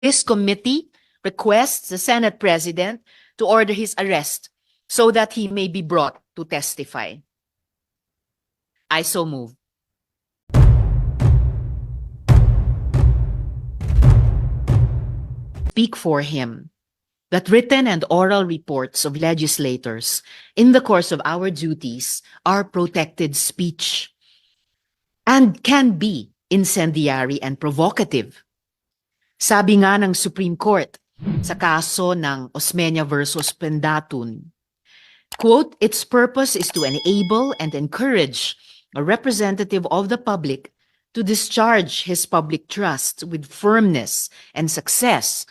This committee requests the Senate President to order his arrest so that he may be brought to testify. I so move. Speak for him that written and oral reports of legislators in the course of our duties are protected speech and can be incendiary and provocative. Sabi nga ng Supreme Court sa kaso ng Osmeña versus Pendatun, quote, its purpose is to enable and encourage a representative of the public to discharge his public trust with firmness and success,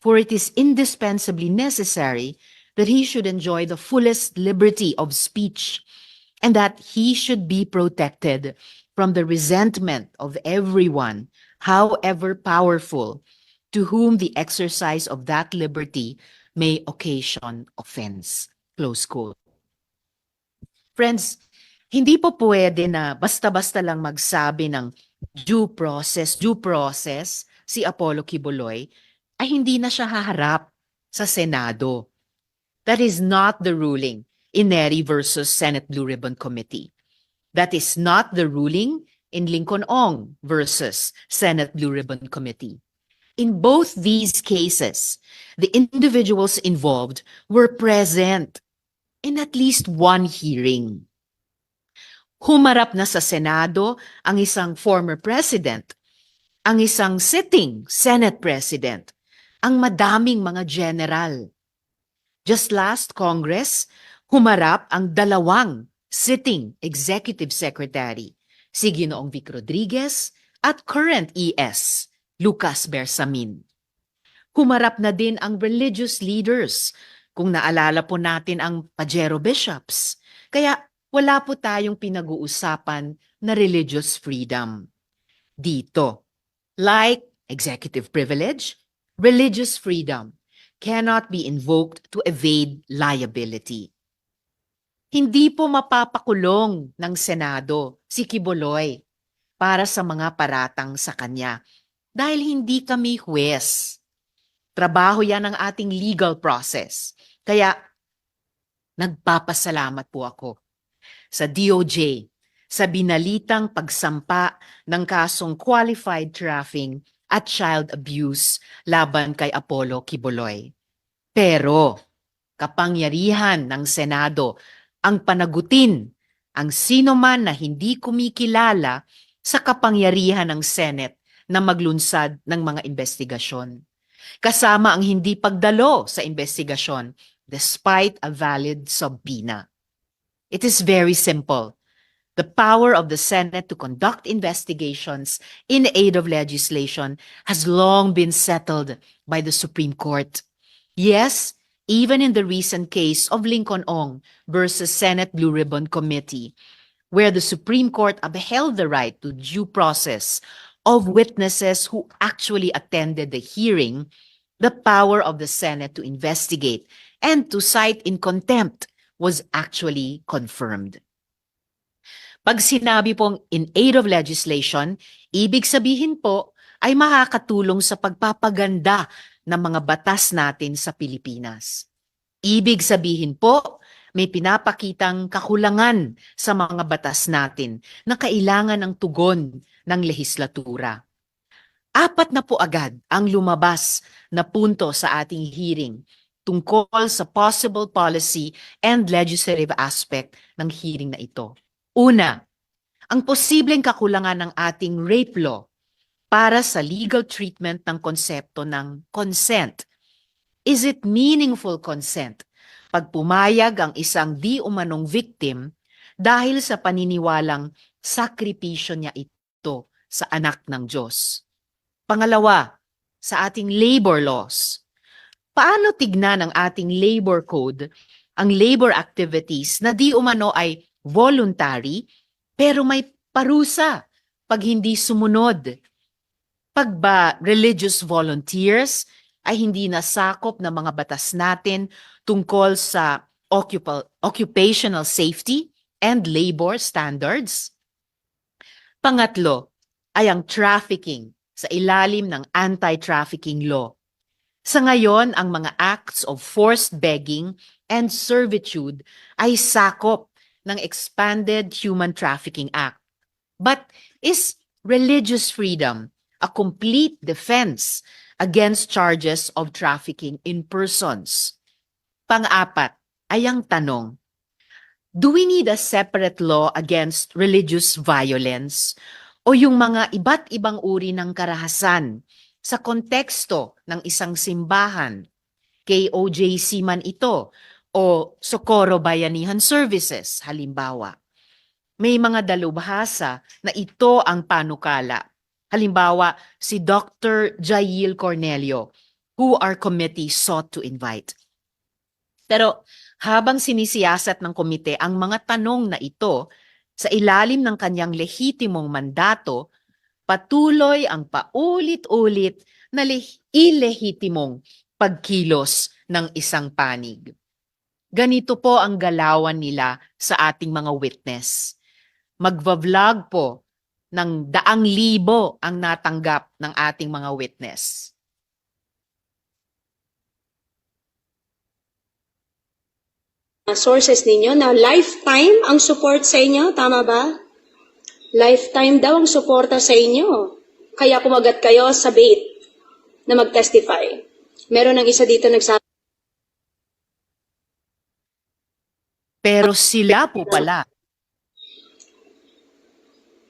for it is indispensably necessary that he should enjoy the fullest liberty of speech and that he should be protected from the resentment of everyone, however powerful, to whom the exercise of that liberty may occasion offense. Close quote. Friends, hindi po pwede na basta-basta lang magsabi ng due process si Apollo Quiboloy ay hindi na siya haharap sa Senado. That is not the ruling in Neri versus Senate Blue Ribbon Committee. That is not the ruling in Lincoln Ong versus Senate Blue Ribbon Committee. In both these cases, the individuals involved were present in at least one hearing. Humarap na sa Senado ang isang former president, ang isang sitting Senate president, ang madaming mga general. Just last Congress, humarap ang dalawang sitting executive secretary, si Ginoong Vic Rodriguez at current ES, Lucas Bersamin. Humarap na din ang religious leaders, kung naalala po natin ang Pajero bishops. Kaya wala po tayong pinag-uusapan na religious freedom dito. Like executive privilege, religious freedom cannot be invoked to evade liability. Hindi po mapapakulong ng Senado si Quiboloy para sa mga paratang sa kanya dahil hindi kami huwes. Trabaho yan ng ating legal process. Kaya nagpapasalamat po ako sa DOJ sa binalitang pagsampa ng kasong qualified trafficking at child abuse laban kay Apollo Quiboloy. Pero kapangyarihan ng Senado ang panagutin ang sino man na hindi kumikilala sa kapangyarihan ng Senate na maglunsad ng mga investigasyon. Kasama ang hindi pagdalo sa investigasyon despite a valid subpoena. It is very simple. The power of the Senate to conduct investigations in aid of legislation has long been settled by the Supreme Court. Yes, even in the recent case of Lincoln Ong versus Senate Blue Ribbon Committee, where the Supreme Court upheld the right to due process of witnesses who actually attended the hearing, the power of the Senate to investigate and to cite in contempt was actually confirmed. Pag sinabi pong in aid of legislation, ibig sabihin po ay makakatulong sa pagpapaganda ng mga batas natin sa Pilipinas. Ibig sabihin po, may pinapakitang kakulangan sa mga batas natin na kailangan ng tugon ng lehislatura. 4 na po agad ang lumabas na punto sa ating hearing tungkol sa possible policy and legislative aspect ng hearing na ito. Una, ang posibleng kakulangan ng ating rape law para sa legal treatment ng konsepto ng consent. Is it meaningful consent pag pumayag ang isang di umanong victim dahil sa paniniwalang sakripisyo niya ito sa anak ng Diyos? Pangalawa, sa ating labor laws. Paano tignan ng ating labor code ang labor activities na di umano ay voluntary pero may parusa pag hindi sumunod? Pag ba religious volunteers ay hindi nasakop ng mga batas natin tungkol sa occupational safety and labor standards? Pangatlo ay ang trafficking sa ilalim ng anti-trafficking law. Sa ngayon, ang mga acts of forced begging and servitude ay sakop ng Expanded Human Trafficking Act. But is religious freedom a complete defense against charges of trafficking in persons? Pang-apat ay ang tanong, do we need a separate law against religious violence o yung mga iba't ibang uri ng karahasan sa konteksto ng isang simbahan, KOJC man ito, o Socorro Bayanihan Services, halimbawa? May mga dalubhasa na ito ang panukala. Halimbawa, si Dr. Jail Cornelio, who our committee sought to invite. Pero habang sinisiyasat ng komite ang mga tanong na ito, sa ilalim ng kanyang lehitimong mandato, patuloy ang paulit-ulit na ilehitimong pagkilos ng isang panig. Ganito po ang galawan nila sa ating mga witness. Magva-vlog po ng 100,000 ang natanggap ng ating mga witness. Sources ninyo na lifetime ang support sa inyo, tama ba? Lifetime daw ang suporta sa inyo. Kaya kumagat kayo sa bait na mag-testify. Meron ng isa dito nagsabi. Pero sila po pala.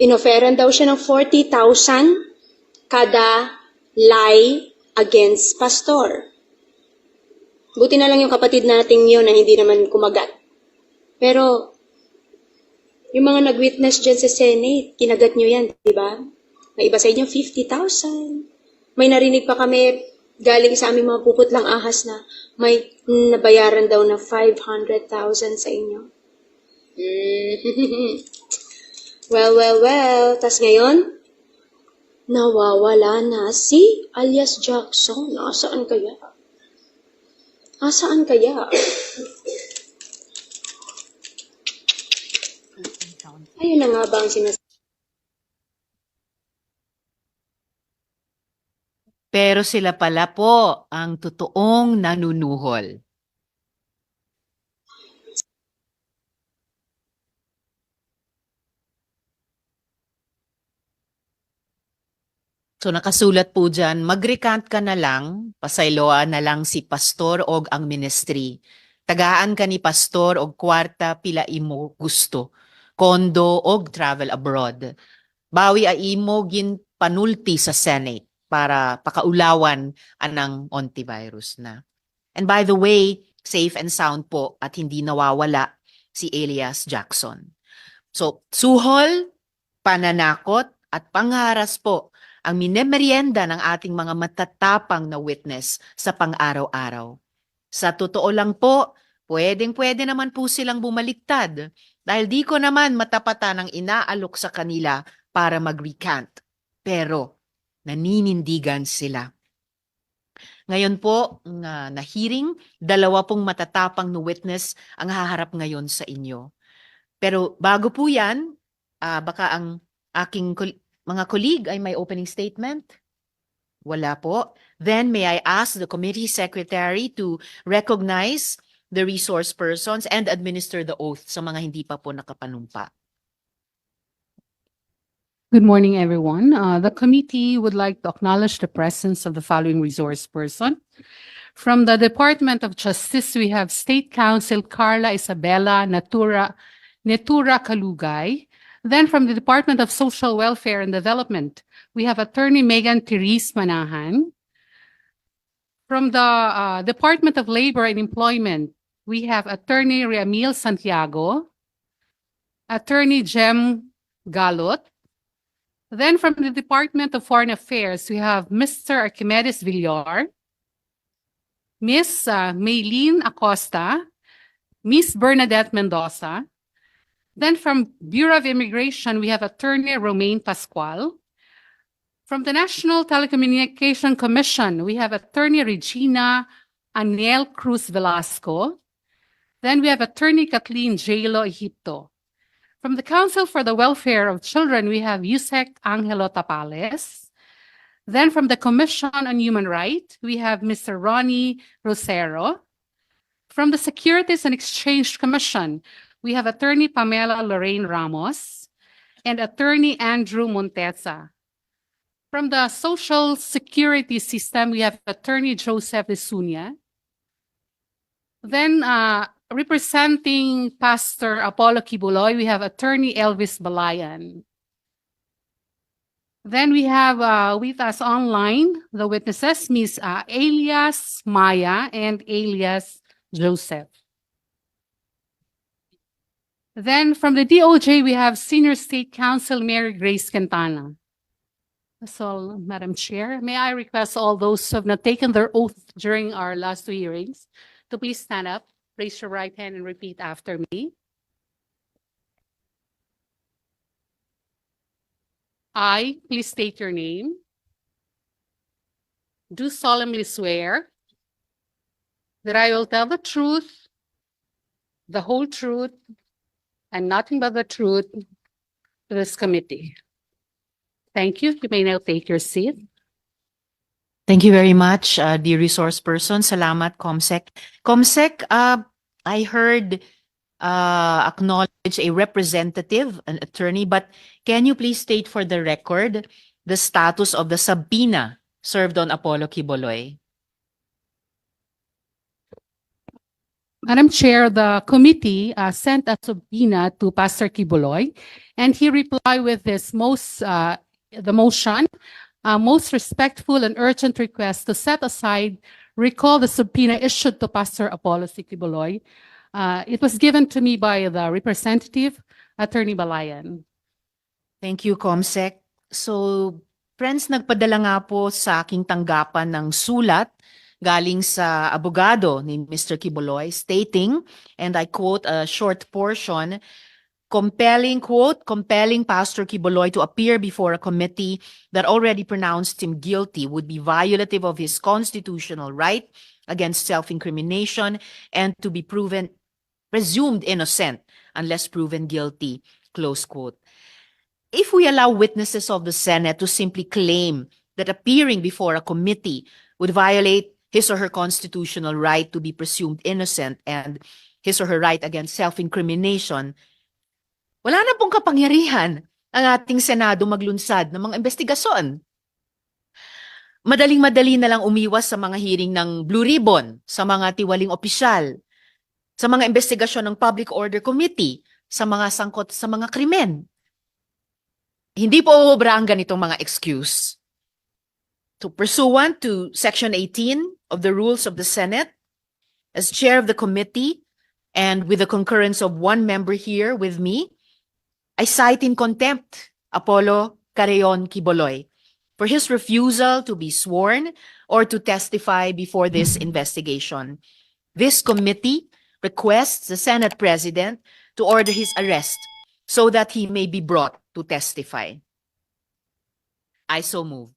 Inoferan daw siya ng 40,000 kada lie against pastor. Buti na lang yung kapatid nating yun na hindi naman kumagat. Pero, yung mga nag-witness dyan sa Senate, kinagat nyo yan, di ba? May iba sa inyo, 50,000. May narinig pa kami galing sa aming mga puputlang ahas na may nabayaran daw na 500,000 sa inyo. Well. Tas ngayon, nawawala na si alias Jackson. Nasaan kaya? Asaan kaya? Ayun na nga ba ang sinasabi? Pero sila pala po ang totoong nanunuhol. So nakasulat po dyan, mag-recant ka na lang, pasayloa na lang si pastor og ang ministry. Tagaan ka ni pastor og kwarta pila imo gusto, kondo og travel abroad. Bawi a imo gin panulti sa Senate para pakaulawan anang Hontiveros na. And by the way, safe and sound po at hindi nawawala si Elias Jackson. So, suhol, pananakot at pangharas po ang minemerienda ng ating mga matatapang na witness sa pang-araw-araw. Sa totoo lang po, pwedeng-pwede naman po silang bumaliktad dahil di ko naman matapatan ang inaalok sa kanila para mag-recant. Pero naninindigan sila. Ngayon po, na hearing, 2 pong matatapang na witness ang haharap ngayon sa inyo. Pero bago po yan, baka ang aking mga colleague ay may opening statement? Wala po. Then may I ask the committee secretary to recognize the resource persons and administer the oath sa mga hindi pa po nakapanumpa. Good morning, everyone. The committee would like to acknowledge the presence of the following resource person. From the Department of Justice, we have State Counsel Carla Isabella Netura Kalugay. Then from the Department of Social Welfare and Development, we have Attorney Megan Therese Manahan. From the Department of Labor and Employment, we have Attorney Riamil Santiago, Attorney Jem Galot. Then from the Department of Foreign Affairs, we have Mr. Archimedes Villar, Miss Maylene Acosta, Miss Bernadette Mendoza. Then from Bureau of Immigration, we have Attorney Romaine Pascual. From the National Telecommunication Commission, we have Attorney Regina Aniel Cruz Velasco. Then we have Attorney Kathleen Jalo Egipto. From the Council for the Welfare of Children, we have Yusek Angelo Tapales. Then from the Commission on Human Rights, we have Mr. Ronnie Rosero. From the Securities and Exchange Commission, we have Attorney Pamela Lorraine Ramos and Attorney Andrew Montesa. From the Social Security System, we have Attorney Joseph Isunia. Then, representing Pastor Apollo Quiboloy, we have Attorney Elvis Balayan. Then we have with us online the witnesses, Ms. Alias Maya and Alias Joseph. Then from the DOJ, we have Senior State Counsel Mary Grace Quintana. That's all, Madam Chair. May I request all those who have not taken their oath during our last two hearings to please stand up, raise your right hand, and repeat after me. I, please state your name, do solemnly swear that I will tell the truth, the whole truth, and nothing but the truth to this committee. Thank you. You may now take your seat. Thank you very much, dear resource person. Salamat, Comsec. Comsec, I heard acknowledge a representative, an attorney, but can you please state for the record the status of the subpoena served on Apollo Quiboloy? Madam Chair, the committee sent a subpoena to Pastor Quiboloy, and he replied with this the motion, most respectful and urgent request to set aside, recall the subpoena issued to Pastor Apollo Quiboloy. It was given to me by the representative, Attorney Balayan. Thank you, Comsec. So, friends, nagpadala nga po sa aking tanggapan ng sulat galing sa abogado ni Mr. Quiboloy stating, and I quote a short portion, compelling Pastor Quiboloy to appear before a committee that already pronounced him guilty would be violative of his constitutional right against self-incrimination and to be presumed innocent unless proven guilty, close quote. If we allow witnesses of the Senate to simply claim that appearing before a committee would violate his or her constitutional right to be presumed innocent and his or her right against self-incrimination, wala na pong kapangyarihan ang ating Senado maglunsad ng mga investigasyon. Madaling-madali na lang umiwas sa mga hearing ng Blue Ribbon, sa mga tiwaling opisyal, sa mga investigasyon ng Public Order Committee, sa mga sangkot sa mga krimen. Hindi po uubra ang ganitong mga excuse. So pursuant to Section 18 of the Rules of the Senate, as chair of the committee and with the concurrence of one member here with me, I cite in contempt Apollo Quiboloy for his refusal to be sworn or to testify before this investigation. This committee requests the Senate President to order his arrest so that he may be brought to testify. I so move.